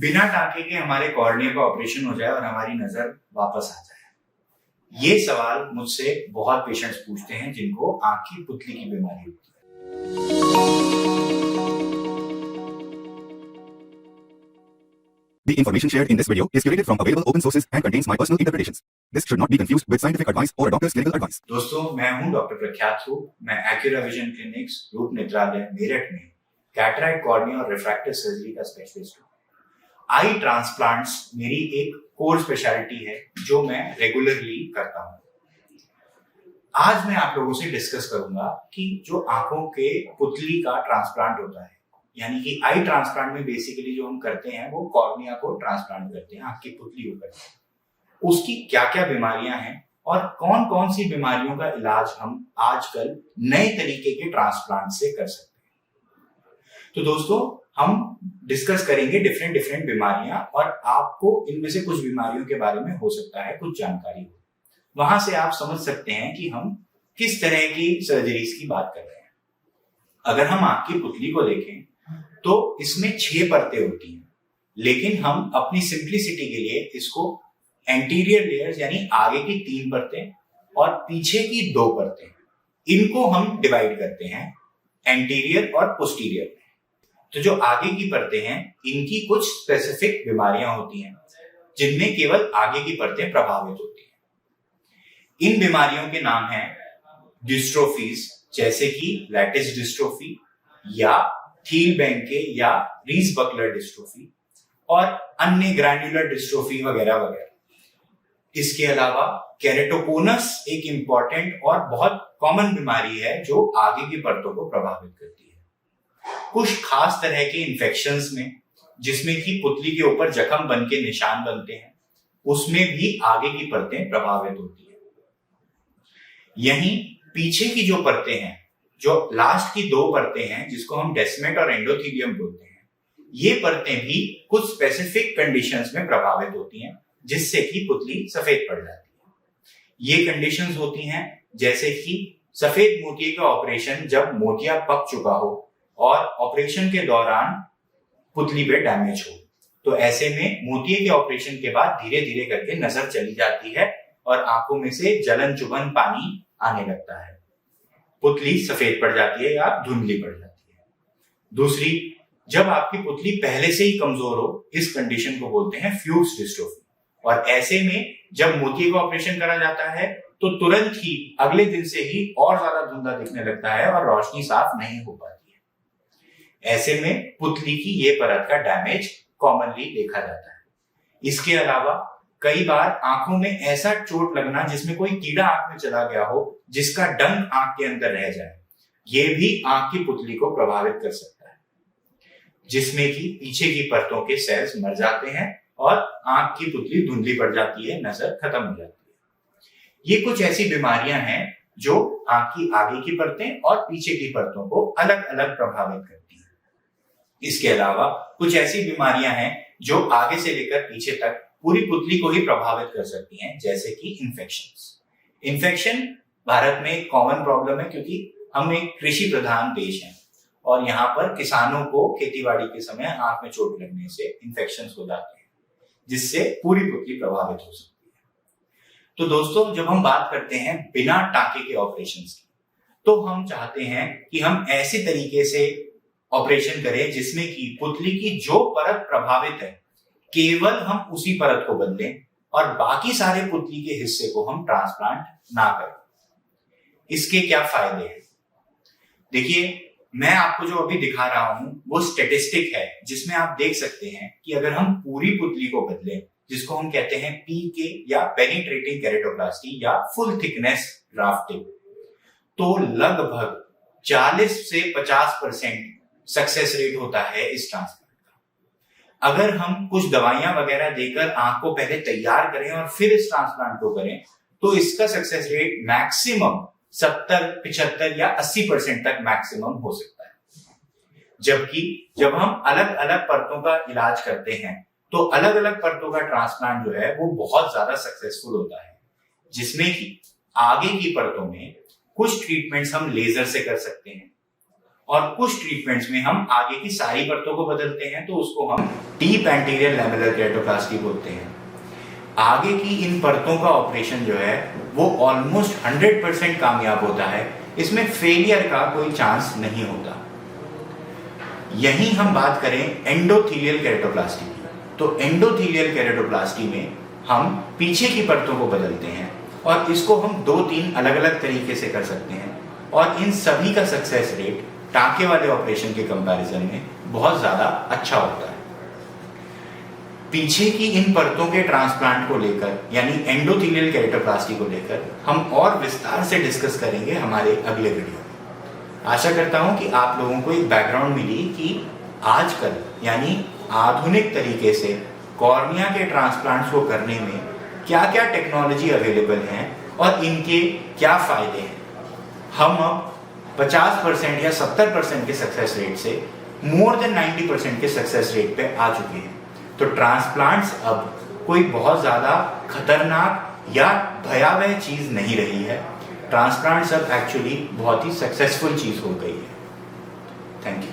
बिना टाँके के हमारे कॉर्निया का ऑपरेशन हो जाए और हमारी नजर वापस आ जाए। ये सवाल मुझसे बहुत पेशेंट्स पूछते हैं जिनको आंख की पुतली की बीमारी होती है। The information shared in this video is curated from available open sources and contains my personal interpretations. This should not be confused with scientific advice or a doctor's clinical advice. दोस्तों, मैं हूं डॉक्टर प्रख्यात रूप। मैं Acura vision clinics रूप नेत्रालय मेरठ में cataract, cornea और refractive surgery का स्पेशलिस्ट हूं। आई ट्रांसप्लांट्स मेरी एक कोर स्पेशलिटी है जो मैं रेगुलरली करता हूं। आज मैं आप लोगों से डिस्कस करूंगा कि जो आंखों के पुतली का ट्रांसप्लांट होता है, यानी कि आई ट्रांसप्लांट में बेसिकली जो हम करते हैं वो कॉर्निया को ट्रांसप्लांट करते हैं, आंख की पुतली को करते हैं। उसकी क्या क्या बीमारियां हैं और कौन कौन सी बीमारियों का इलाज हम आजकल नए तरीके के ट्रांसप्लांट से कर सकते हैं। तो दोस्तों, हम डिस्कस करेंगे डिफरेंट बीमारियां और आपको इनमें से कुछ बीमारियों के बारे में हो सकता है कुछ जानकारी हो। वहां से आप समझ सकते हैं कि हम किस तरह की सर्जरीज की बात कर रहे हैं। अगर हम आंख की पुतली को देखें तो इसमें 6 परतें होती हैं, लेकिन हम अपनी सिंप्लिसिटी के लिए इसको एंटीरियर लेयर्स यानी आगे की 3 परतें और पीछे की 2 परतें, इनको हम डिवाइड करते हैं एंटीरियर और पोस्टीरियर में। तो जो आगे की परतें हैं इनकी कुछ स्पेसिफिक बीमारियां होती हैं जिनमें केवल आगे की परतें प्रभावित होती हैं। इन बीमारियों के नाम हैं डिस्ट्रोफीज, जैसे कि लैटिस डिस्ट्रोफी या थील-बेंके या रीस-बकलर डिस्ट्रोफी और अन्य ग्रैन्युलर डिस्ट्रोफी वगैरह वगैरह। इसके अलावा केरेटोकोनस एक इंपॉर्टेंट और बहुत कॉमन बीमारी है जो आगे की परतों को प्रभावित करती है। कुछ खास तरह के इंफेक्शंस में, जिसमें कि पुतली के ऊपर जख्म बन के निशान बनते हैं, उसमें भी आगे की परतें प्रभावित होती है। यहीं पीछे की जो परतें हैं, जो लास्ट की 2 परतें हैं जिसको हम डेस्मेट और एंडोथीलियम बोलते हैं, ये परतें भी कुछ स्पेसिफिक कंडीशंस में प्रभावित होती हैं जिससे कि पुतली सफेद पड़ जाती है। ये कंडीशंस होती हैं जैसे कि सफेद मोतिये का ऑपरेशन जब मोतिया पक चुका हो और ऑपरेशन के दौरान पुतली पे डैमेज हो, तो ऐसे में मोतिये के ऑपरेशन के बाद धीरे धीरे करके नजर चली जाती है और आंखों में से जलन चुभन पानी आने लगता है, पुतली सफेद पड़ जाती है या धुंधली पड़ जाती है। दूसरी, जब आपकी पुतली पहले से ही कमजोर हो, इस कंडीशन को बोलते हैं फ्यूज डिस्ट्रोफी। और ऐसे में जब मोतिये का ऑपरेशन करा जाता है तो तुरंत ही अगले दिन से ही और ज्यादा धुंधला दिखने लगता है और रोशनी साफ नहीं हो पाती है। ऐसे में पुतली की ये परत का डैमेज कॉमनली देखा जाता है। इसके अलावा कई बार आंखों में ऐसा चोट लगना जिसमें कोई कीड़ा आंख में चला गया हो, जिसका डंक आंख के अंदर रह जाए, ये भी आंख की पुतली को प्रभावित कर सकता है, जिसमें कि पीछे की परतों के सेल्स मर जाते हैं और आंख की पुतली धुंधली पड़ जाती है, नजर खत्म हो जाती है। ये कुछ ऐसी बीमारियां हैं जो आंख की आगे की परतें और पीछे की परतों को अलग अलग प्रभावित करती हैं। इसके अलावा कुछ ऐसी बीमारियां हैं जो आगे से लेकर पीछे तक पूरी पुतली को ही प्रभावित कर सकती हैं, जैसे कि इन्फेक्शन भारत में एक कॉमन प्रॉब्लम है क्योंकि हम एक कृषि प्रधान देश हैं और यहाँ पर किसानों को खेतीबाड़ी के समय आंख में चोट लगने से इन्फेक्शंस हो जाते हैं, जिससे पूरी पुतली प्रभावित हो सकती है। तो दोस्तों, जब हम बात करते हैं बिना टाँके के ऑपरेशंस की, तो हम चाहते हैं कि हम ऐसे तरीके से ऑपरेशन करें जिसमें कि पुतली की जो परत प्रभावित है केवल हम उसी परत को बदलें और बाकी सारे पुतली के हिस्से को हम ट्रांसप्लांट ना करें। इसके क्या फायदे हैं? देखिए, मैं आपको जो अभी दिखा रहा हूं वो स्टेटिस्टिक है जिसमें आप देख सकते हैं कि अगर हम पूरी पुतली को बदलें, जिसको हम कहते हैं पीके या पेनिट्रेटिंग केरेटोप्लास्टी या फुल थिकनेस ग्राफ्टिंग, तो लगभग 40 से 50% सक्सेस रेट होता है इस ट्रांसप्लांट का। अगर हम कुछ दवाइयां वगैरह देकर आंख को पहले तैयार करें और फिर इस ट्रांसप्लांट को करें, तो इसका सक्सेस रेट मैक्सिमम 70, 75 या 80% तक मैक्सिमम हो सकता है। जबकि जब हम अलग अलग परतों का इलाज करते हैं तो अलग अलग परतों का ट्रांसप्लांट जो है वो बहुत ज्यादा सक्सेसफुल होता है, जिसमें कि आगे की परतों में कुछ ट्रीटमेंट्स हम लेजर से कर सकते हैं और कुछ ट्रीटमेंट्स में हम आगे की सारी परतों को बदलते हैं, तो उसको हम डीप एंटीरियर लैमेलर केरेटोप्लास्टी बोलते हैं। आगे की इन परतों का ऑपरेशन जो है वो ऑलमोस्ट 100% कामयाब होता है, इसमें फेलियर का कोई चांस नहीं होता। यहीं हम बात करें एंडोथीलियल केरेटोप्लास्टी की, तो एंडोथीलियल केरेटोप्लास्टी में हम पीछे की परतों को बदलते हैं और इसको हम 2-3 अलग अलग तरीके से कर सकते हैं और इन सभी का सक्सेस रेट टाँके वाले ऑपरेशन के कंपैरिजन में बहुत ज्यादा अच्छा होता है। पीछे की इन परतों के ट्रांसप्लांट को लेकर यानी एंडोथीलियल केरेटोप्लास्टी को लेकर हम और विस्तार से डिस्कस करेंगे हमारे अगले वीडियो में। आशा करता हूं कि आप लोगों को एक बैकग्राउंड मिली कि आजकल यानी आधुनिक तरीके से कॉर्निया के ट्रांसप्लांट्स को करने में क्या क्या टेक्नोलॉजी अवेलेबल हैं और इनके क्या फायदे हैं। हम अब 50% या 70% के सक्सेस रेट से मोर देन 90% के सक्सेस रेट पे आ चुके हैं। तो ट्रांसप्लांट्स अब कोई बहुत ज़्यादा खतरनाक या भयावह चीज़ नहीं रही है। ट्रांसप्लांट्स अब एक्चुअली बहुत ही सक्सेसफुल चीज़ हो गई है। Thank you.